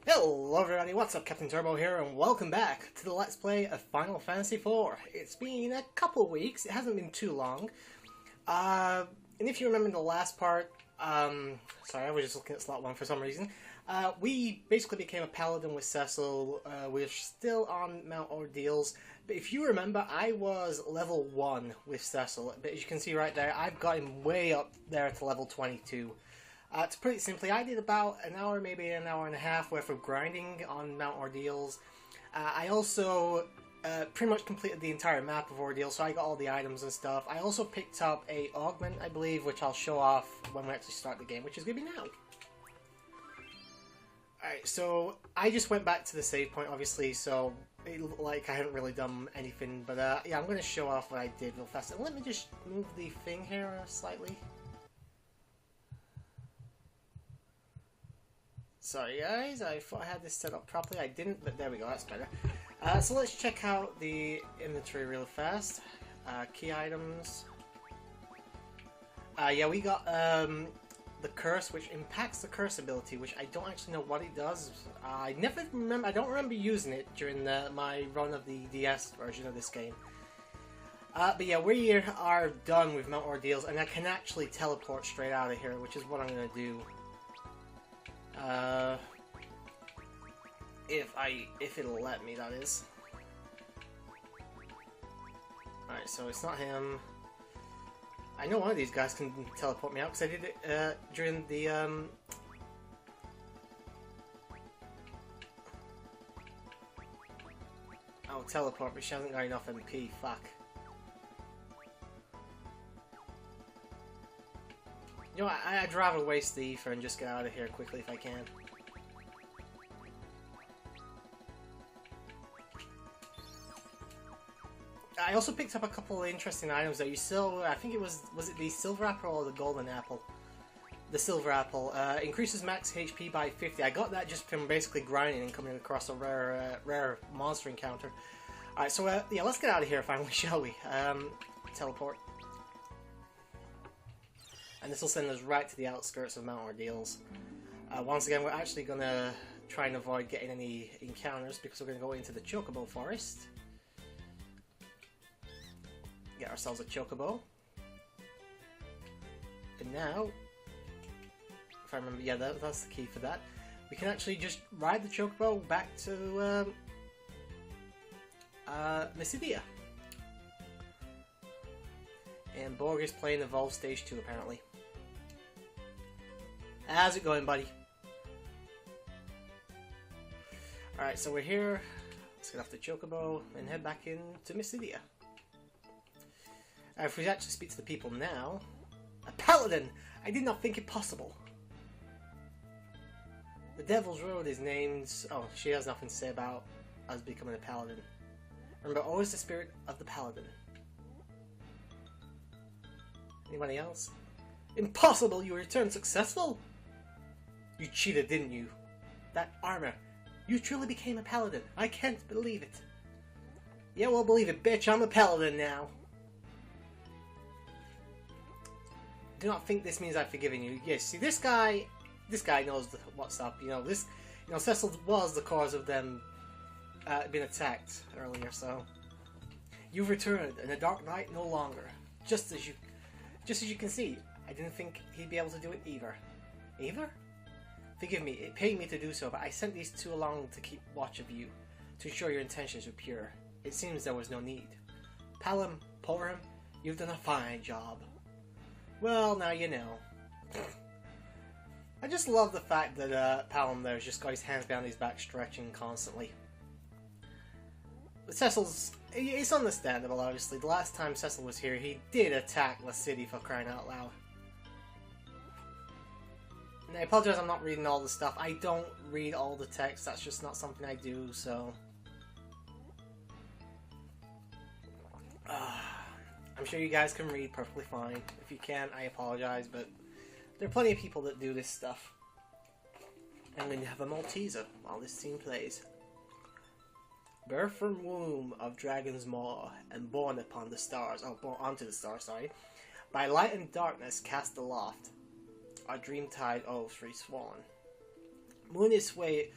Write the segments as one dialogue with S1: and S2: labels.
S1: Hello everybody, what's up? CaptainTurbo here, and welcome back to the Let's Play of Final Fantasy IV. It's been a couple weeks, it hasn't been too long. And if you remember the last part, sorry, I was just looking at slot 1 for some reason. We basically became a Paladin with Cecil. We're still on Mount Ordeals, but if you remember, I was level 1 with Cecil. But as you can see right there, I've got him way up there to level 22. To put it simply, I did about an hour, maybe an hour and a half worth of grinding on Mount Ordeals. I also pretty much completed the entire map of Ordeals, so I got all the items and stuff. I also picked up a augment, I believe, which I'll show off when we actually start the game, which is going to be now. Alright, so I just went back to the save point, obviously, so it looked like I hadn't really done anything, but yeah, I'm going to show off what I did real fast. And let me just move the thing here slightly. Sorry guys, I thought I had this set up properly. I didn't, but there we go, that's better. So let's check out the inventory real fast. Key items. Yeah, we got the curse, which impacts the curse ability, which I don't actually know what it does. I don't remember using it during my run of the DS version of this game. But yeah, we are done with Mount Ordeals, and I can actually teleport straight out of here, which is what I'm going to do. If it'll let me, that is. Alright, so it's not him. I know one of these guys can teleport me out, because I did it during the oh, teleport, but she hasn't got enough MP, fuck. You know what, I'd rather waste the ether and just get out of here quickly if I can. I also picked up a couple of interesting items that you saw. I think it was it the silver apple or the golden apple? The silver apple. Increases max HP by 50. I got that just from basically grinding and coming across a rare monster encounter. Alright, so yeah, let's get out of here finally, shall we? Teleport. And this will send us right to the outskirts of Mount Ordeals. Once again, we're actually going to try and avoid getting any encounters because we're going to go into the Chocobo Forest. Get ourselves a Chocobo. And now, if I remember, yeah, that's the key for that. We can actually just ride the Chocobo back to Mysidia. And Borg is playing Evolve Stage 2 apparently. How's it going, buddy? Alright, so we're here. Let's get off the Chocobo and head back into Mysidia. If we actually speak to the people now... A Paladin! I did not think it possible. The Devil's Road is named... Oh, she has nothing to say about us becoming a Paladin. Remember, always the spirit of the Paladin. Anybody else? Impossible! You returned successful? You cheated, didn't you? That armor. You truly became a Paladin. I can't believe it. Yeah, well, believe it, bitch. I'm a Paladin now. Do not think this means I've forgiven you. Yes, see, this guy knows what's up. You know, Cecil was the cause of them being attacked earlier, so... You've returned, and the Dark Knight no longer. Just as you can see, I didn't think he'd be able to do it either. Either? Forgive me, it paid me to do so, but I sent these two along to keep watch of you, to ensure your intentions were pure. It seems there was no need. Palom, Porum, you've done a fine job. Well, now you know. I just love the fact that Palom there's just got his hands behind his back stretching constantly. Cecil's... It's understandable, obviously. The last time Cecil was here, he did attack the city, for crying out loud. And I apologize I'm not reading all the stuff. I don't read all the text, that's just not something I do, so... I'm sure you guys can read perfectly fine. If you can't, I apologize, but there are plenty of people that do this stuff. I'm going to have a Malteser while this scene plays. Birth from womb of dragon's maw, and born upon the stars, born onto the stars, sorry, by light and darkness cast aloft, our dream tide oaths resworn. Moon is sway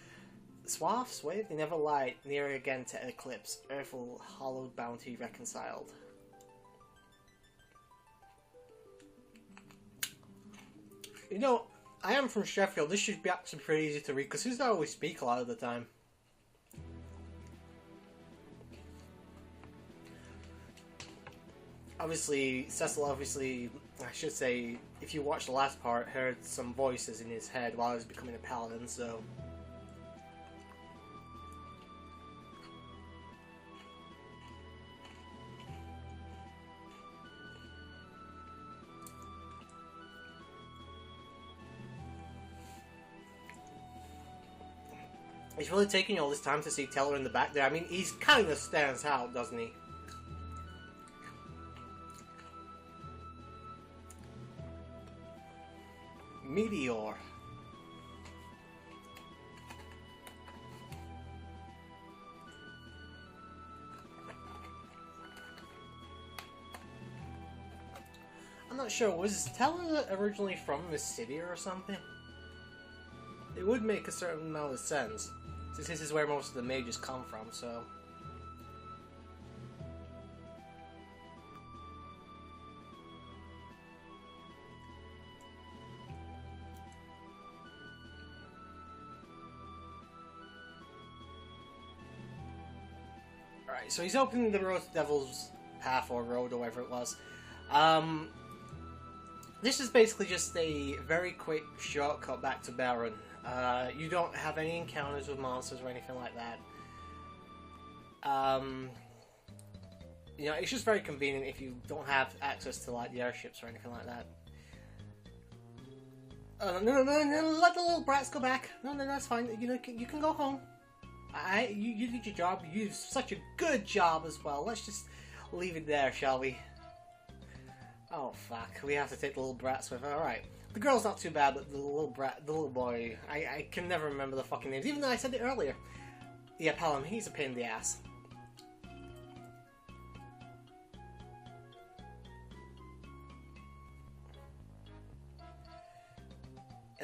S1: Swaths wave, they never light, near again to eclipse. Earthful, hollowed bounty reconciled. You know, I am from Sheffield. This should be actually pretty easy to read because who's not always speak a lot of the time. Obviously, Cecil obviously, I should say, if you watched the last part, heard some voices in his head while he was becoming a paladin, so... It's really taking you all this time to see Teller in the back there. I mean, he kind of stands out, doesn't he? Meteor. I'm not sure, was Teller originally from the city or something? It would make a certain amount of sense, since this is where most of the mages come from, so... Alright, so he's opening the road to Devil's Path, or Road, or whatever it was. This is basically just a very quick shortcut back to Baron. You don't have any encounters with monsters or anything like that. You know, it's just very convenient if you don't have access to, like, the airships or anything like that. No, let the little brats go back. No, that's fine. You know, you can go home. You did your job. You did such a good job as well. Let's just leave it there, shall we? Oh fuck, we have to take the little brats with her. Alright. The girl's not too bad, but the little boy, I can never remember the fucking names, even though I said it earlier. Yeah, Paladin, he's a pain in the ass.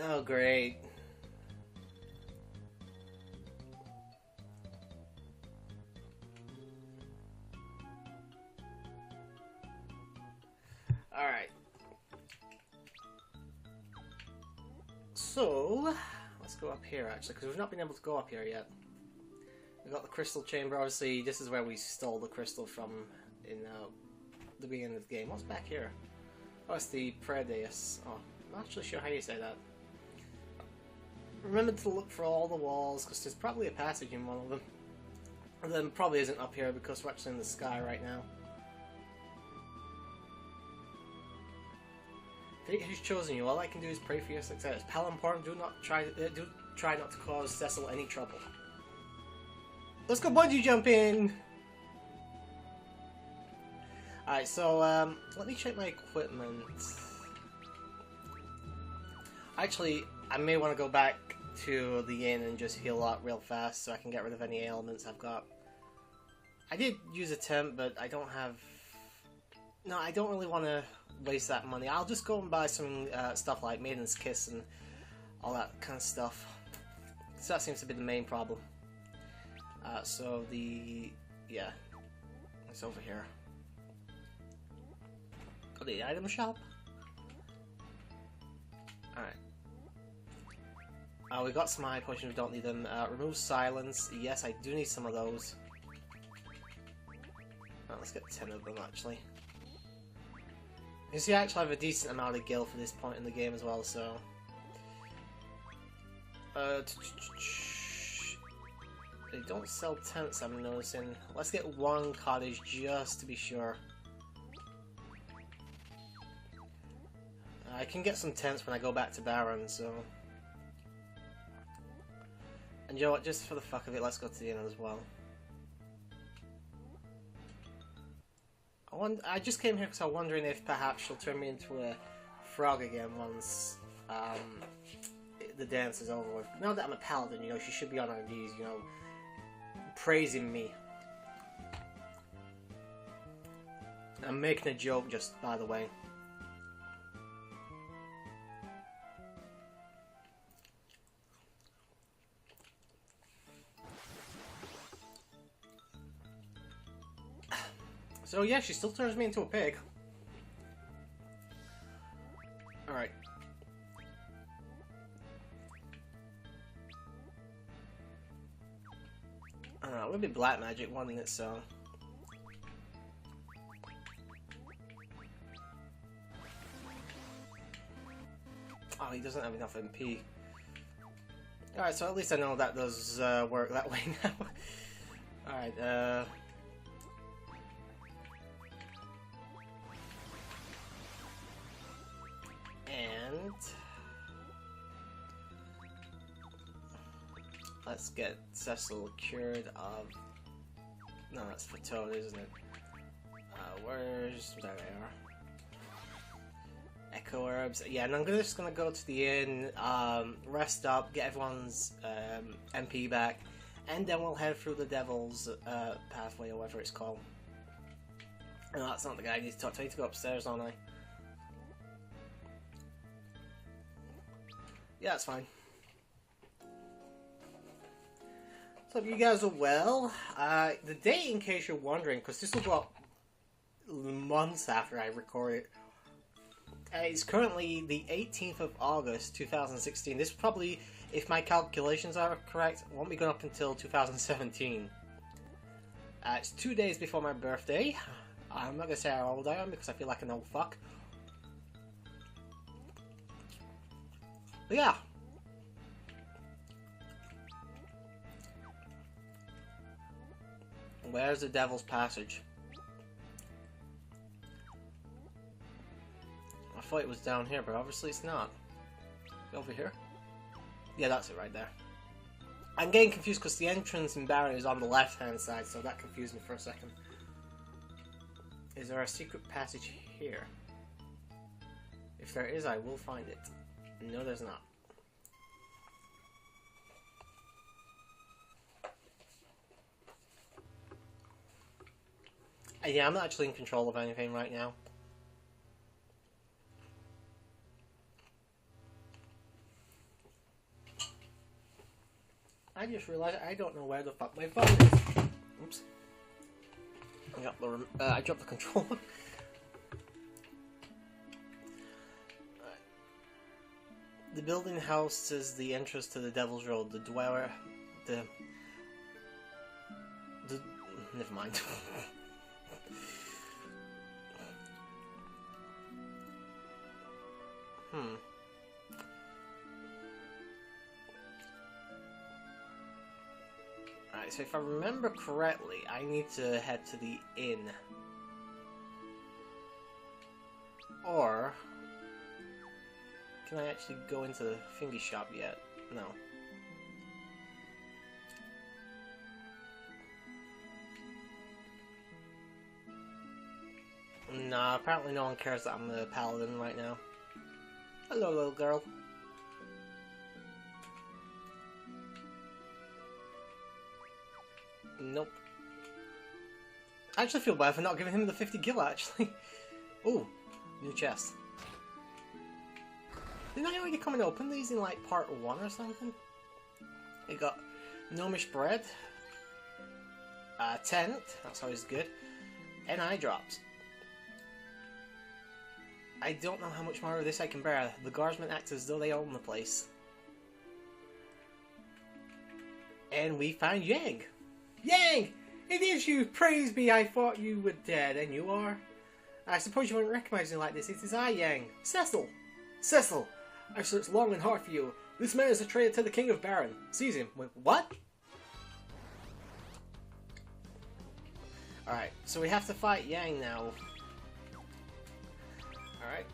S1: Oh, great. Alright. So, let's go up here actually, because we've not been able to go up here yet. We've got the crystal chamber, obviously this is where we stole the crystal from in the beginning of the game. What's back here? Oh, it's the prayer dais. Oh, I'm not actually sure how you say that. Remember to look for all the walls, because there's probably a passage in one of them. And then probably isn't up here because we're actually in the sky right now. Fate has chosen you. All I can do is pray for your success. Paladin, do try not to cause Cecil any trouble. Let's go bungee jumping! Alright, so let me check my equipment. Actually, I may want to go back to the inn and just heal up real fast so I can get rid of any ailments I've got. I did use a tent, but I don't have... No, I don't really want to waste that money. I'll just go and buy some stuff like Maiden's Kiss and all that kind of stuff. So that seems to be the main problem. So yeah, it's over here. Oh, the item shop? Alright. We got some eye potions, we don't need them. Remove silence. Yes, I do need some of those. Let's get 10 of them actually. You see, I actually have a decent amount of gil for this point in the game as well, so... They don't sell tents, I'm noticing. Let's get one cottage just to be sure. I can get some tents when I go back to Baron, so... And you know what, just for the fuck of it, let's go to the inn as well. I just came here because I'm wondering if perhaps she'll turn me into a frog again once the dance is over with. Now that I'm a paladin, you know, she should be on her knees, you know, praising me. I'm making a joke, just by the way. So yeah, she still turns me into a pig. Alright. I don't know, it would be black magic, wouldn't it, so... Oh, he doesn't have enough MP. Alright, so at least I know that does work that way now. Alright, and... let's get Cecil cured of... No, that's for Toad, isn't it? Where's... there they are. Echo herbs. Yeah, and I'm just gonna go to the inn, rest up, get everyone's MP back, and then we'll head through the Devil's pathway, or whatever it's called. No, that's not the guy I need to talk to. I need to go upstairs, don't I? Yeah, that's fine. So if you guys are well, the date, in case you're wondering, because this will go up months after I record it, it's currently the 18th of August 2016. This probably, if my calculations are correct, won't be going up until 2017. It's 2 days before my birthday. I'm not going to say how old I am because I feel like an old fuck. But yeah. Where's the Devil's Passage? I thought it was down here, but obviously it's not. Over here? Yeah, that's it right there. I'm getting confused because the entrance and barrier is on the left-hand side, so that confused me for a second. Is there a secret passage here? If there is, I will find it. No, there's not. Yeah, I'm not actually in control of anything right now. I just realized I don't know where the fuck my phone is. Oops. I dropped the controller. The building houses the entrance to the Devil's Road. The dweller... Never mind. Alright, so if I remember correctly, I need to head to the inn. Or... can I actually go into the thingy shop yet? No. Nah, apparently no one cares that I'm the Paladin right now. Hello, little girl. Nope. I actually feel bad for not giving him the 50 gil, actually. Ooh, new chest. Didn't I already come and open these in, like, part 1 or something? We got gnomish bread. Tent, that's always good. And eye drops. I don't know how much more of this I can bear. The guardsmen act as though they own the place. And we find Yang! Yang! It is you! Praise me, I thought you were dead, and you are? I suppose you wouldn't recognize me like this. It is I, Yang. Cecil! Cecil! I've searched long and hard for you. This man is a traitor to the King of Baron. Seize him. Wait, what? Alright, so we have to fight Yang now. Alright.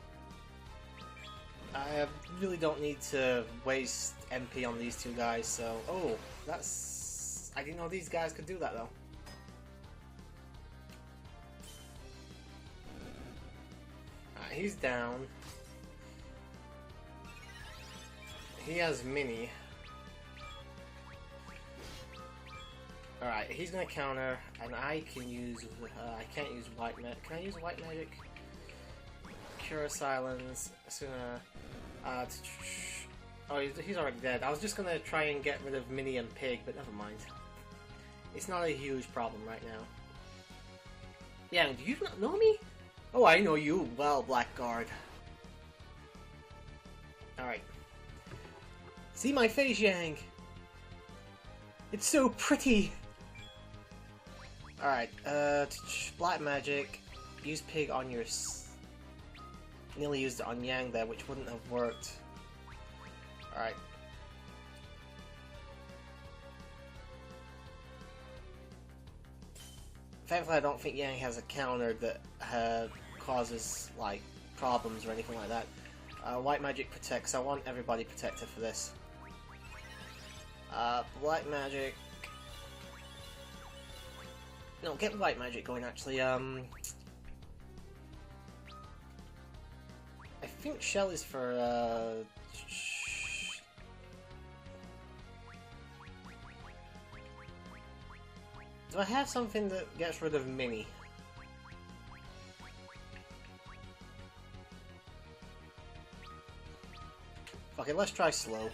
S1: I really don't need to waste MP on these two guys, so... oh, that's... I didn't know these guys could do that, though. Alright, he's down. He has mini. Alright, he's gonna counter, and I can use... I can't use white magic. Can I use white magic? Cure silence. Sooner. Oh, he's already dead. I was just gonna try and get rid of Mini and Pig, but never mind. It's not a huge problem right now. Yang, do you not know me? Oh, I know you well, Blackguard. Alright. See my face, Yang. It's so pretty. Alright, black magic. Use pig on your... Nearly used it on Yang there, which wouldn't have worked. Alright. Thankfully, I don't think Yang has a counter that causes, like, problems or anything like that. White magic protects. I want everybody protected for this. Black magic... No, get white magic going, actually. I think shell is for, Do I have something that gets rid of Mini? Okay, let's try slow.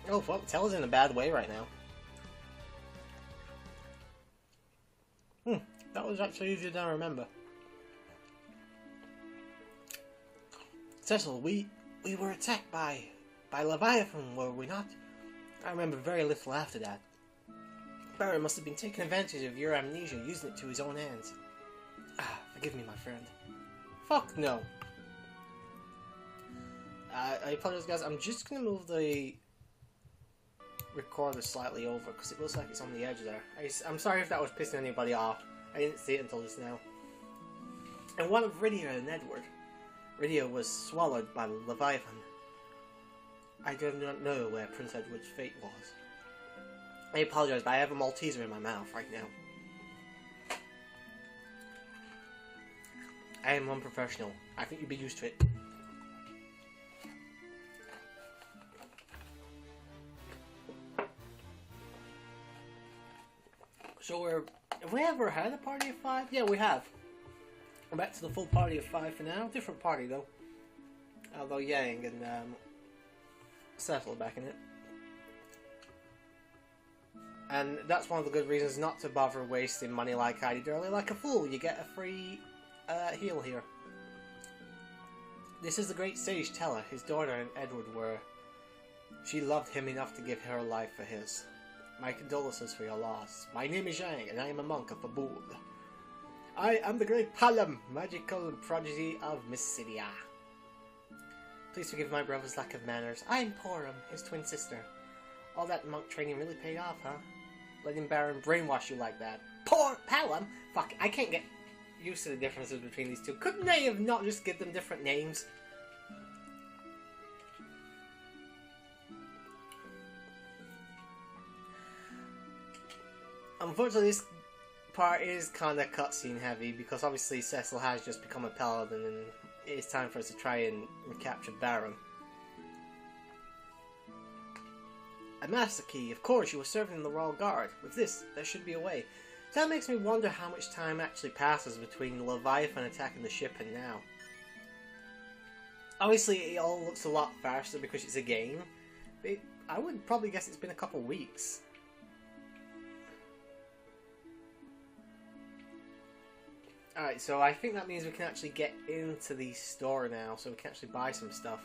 S1: Oh, well, Tella's in a bad way right now. That was actually easier than I remember. Cecil, we were attacked by Leviathan, were we not? I remember very little after that. Barry must have been taking advantage of your amnesia, using it to his own ends. Ah, forgive me, my friend. Fuck no. I apologize, guys. I'm just gonna move the recorder slightly over because it looks like it's on the edge there. I'm sorry if that was pissing anybody off. I didn't see it until just now. And one of Rydia and Edward. Rydia was swallowed by Leviathan. I do not know where Prince Edward's fate was. I apologize, but I have a Malteser in my mouth right now. I am unprofessional. I think you'd be used to it. So have we ever had a party of 5? Yeah, we have. We're back to the full party of 5 for now. Different party though. Although Yang and Cecil are back in it. And that's one of the good reasons not to bother wasting money like I did earlier. Like a fool, you get a free heal here. This is the great sage Tella. His daughter and Edward were... She loved him enough to give her life for his. My condolences for your loss. My name is Yang, and I am a monk of Abul. I am the great Paladin, magical prodigy of Mysidia. Please forgive my brother's lack of manners. I am Porum, his twin sister. All that monk training really paid off, huh? Letting Baron brainwash you like that. Poor Paladin? Fuck, I can't get used to the differences between these two. Couldn't they have not just give them different names? Unfortunately, this part is kind of cutscene heavy because obviously Cecil has just become a paladin and it's time for us to try and recapture Baron. A master key, of course, you were serving in the Royal Guard. With this, there should be a way. So that makes me wonder how much time actually passes between Leviathan attacking the ship and now. Obviously, it all looks a lot faster because it's a game. But I would probably guess it's been a couple weeks. Alright, so I think that means we can actually get into the store now, so we can actually buy some stuff.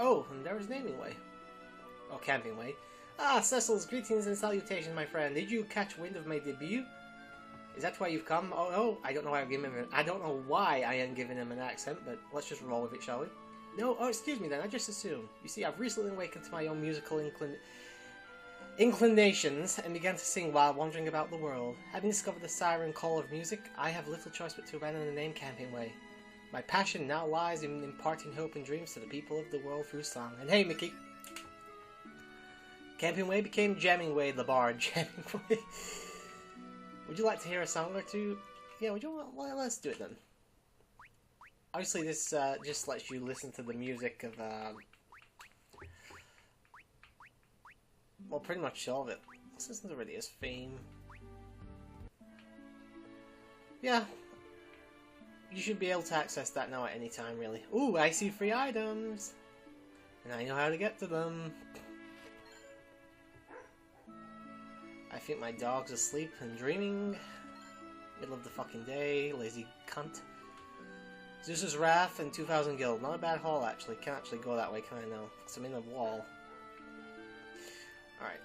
S1: Oh, and there is Naming Way. Oh, Camping Way. Ah, Cecil's greetings and salutations, my friend. Did you catch wind of my debut? Is that why you've come? Oh, no, I don't know why I am giving him an accent, but let's just roll with it, shall we? No, oh, excuse me then, I just assumed. You see, I've recently awakened to my own musical inclinations and began to sing while wandering about the world. Having discovered the siren call of music, I have little choice but to abandon the name Camping Way. My passion now lies in imparting hope and dreams to the people of the world through song. And hey, Mickey! Camping Way became Jamming Way, the bard. Jamming Way. Would you like to hear a song or two? Yeah, well, let's do it then. Obviously, this just lets you listen to the music of Well, pretty much all of it. This isn't really his theme. Yeah. You should be able to access that now at any time, really. Ooh, I see free items! And I know how to get to them. I think my dog's asleep and dreaming. Middle of the fucking day, lazy cunt. Zeus's Wrath and 2,000 Guild. Not a bad haul, actually. Can't actually go that way, can I now? Because I'm in a wall. Alright.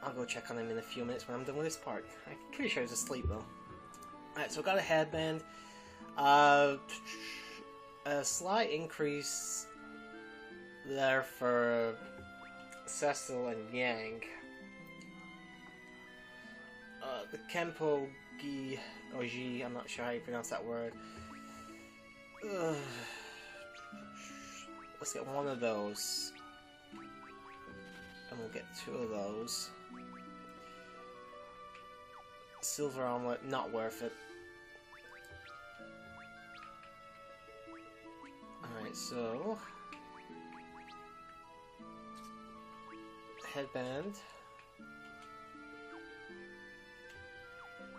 S1: I'll go check on him in a few minutes when I'm done with this part. I'm pretty sure he's asleep, though. Alright, so I got a headband. A slight increase there for Cecil and Yang. The Kenpo Gi or Ji, I'm not sure how you pronounce that word. Let's get one of those. And we'll get two of those. Silver armor, not worth it. Alright, so... headband.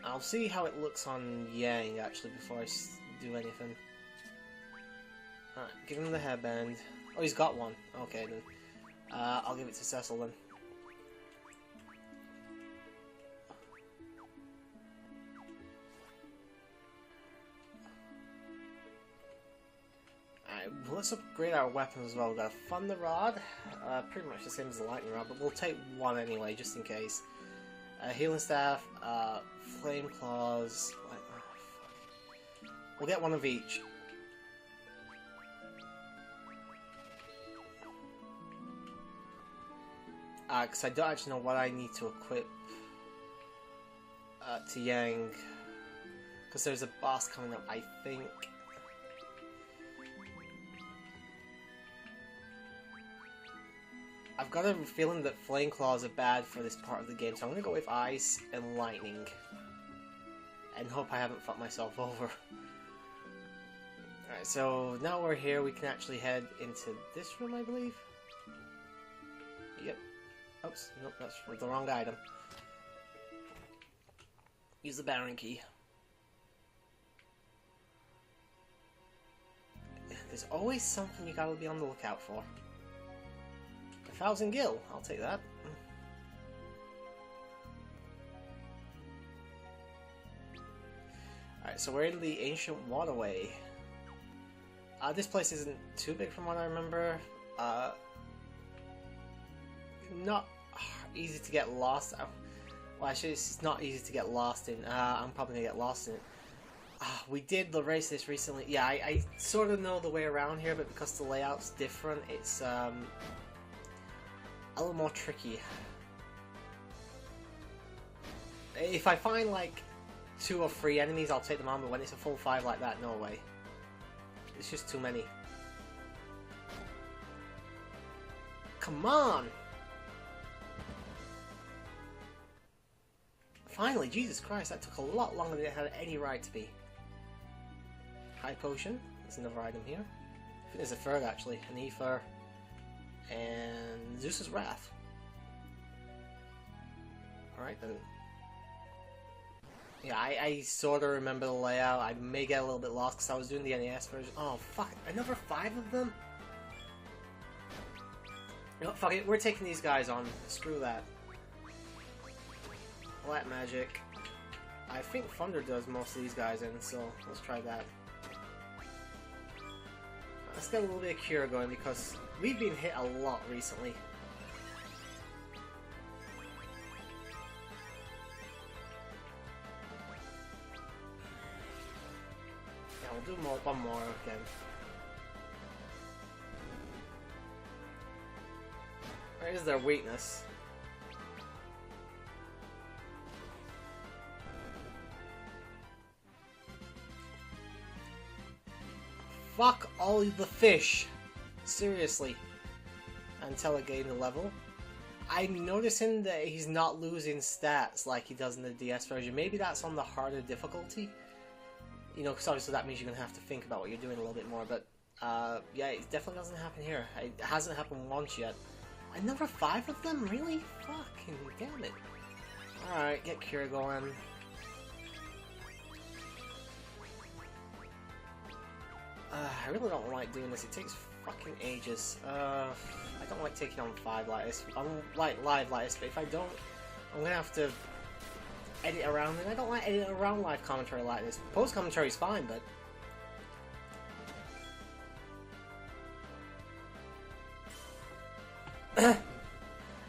S1: I'll see how it looks on Yang, actually, before I do anything. Alright, give him the headband. Oh, he's got one. Okay, then. I'll give it to Cecil, then. Alright, let's upgrade our weapons as well. We've got a Thunder Rod. Pretty much the same as the Lightning Rod, but we'll take one anyway, just in case. Healing Staff, Flame Claws. We'll get one of each. Because I don't actually know what I need to equip to Yang. Because there's a boss coming up, I think. I've got a feeling that Flame Claws are bad for this part of the game, so I'm going to go with Ice and Lightning. And hope I haven't fucked myself over. Alright, so now we're here, we can actually head into this room, I believe. Yep. Oops, nope, that's the wrong item. Use the Baron key. There's always something you gotta be on the lookout for. 1,000 gil, I'll take that. Alright, so we're in the Ancient Waterway. This place isn't too big from what I remember. Not easy to get lost. Well, actually, it's not easy to get lost in. I'm probably gonna get lost in it. We did the race this recently. Yeah, I sort of know the way around here, but because the layout's different, it's a little more tricky. If I find like 2 or 3 enemies, I'll take them on, but when it's a full 5 like that, no way. It's just too many. Come on! Finally, Jesus Christ, that took a lot longer than it had any right to be. High Potion, there's another item here. I think there's a third actually, an Ether. And Zeus's Wrath. Alright then. Yeah, I sort of remember the layout. I may get a little bit lost because I was doing the NES version. Oh fuck, another 5 of them? No, fuck it, we're taking these guys on. Screw that. Black Magic. I think Thunder does most of these guys in, so let's try that. Let's get a little bit of Cure going because we've been hit a lot recently. Yeah, we'll do one more again. Where is their weakness? Fuck all the fish! Seriously. Until I gain the level. I'm noticing that he's not losing stats like he does in the DS version. Maybe that's on the harder difficulty. You know, because obviously that means you're going to have to think about what you're doing a little bit more, but yeah, it definitely doesn't happen here. It hasn't happened once yet. Alright, Another 5 of them? Really? Fucking damn it. Alright, get Cure going. I really don't like doing this. It takes fucking ages. I don't like taking on 5 like this. I don't like live like this, but if I don't, I'm gonna have to edit around, and I don't like editing around live commentary like this. Post commentary is fine, but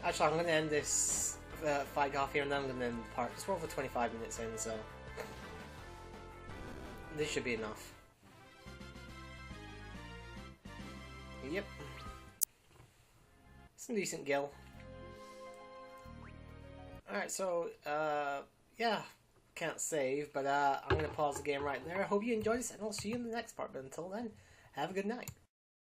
S1: actually, I'm going to end this fight off here, and then I'm going to end the part. It's over 25 minutes in, so this should be enough. Yep. Some decent gil. Alright, so, yeah, can't save, but I'm going to pause the game right there. I hope you enjoyed this, and I'll see you in the next part, but until then, have a good night.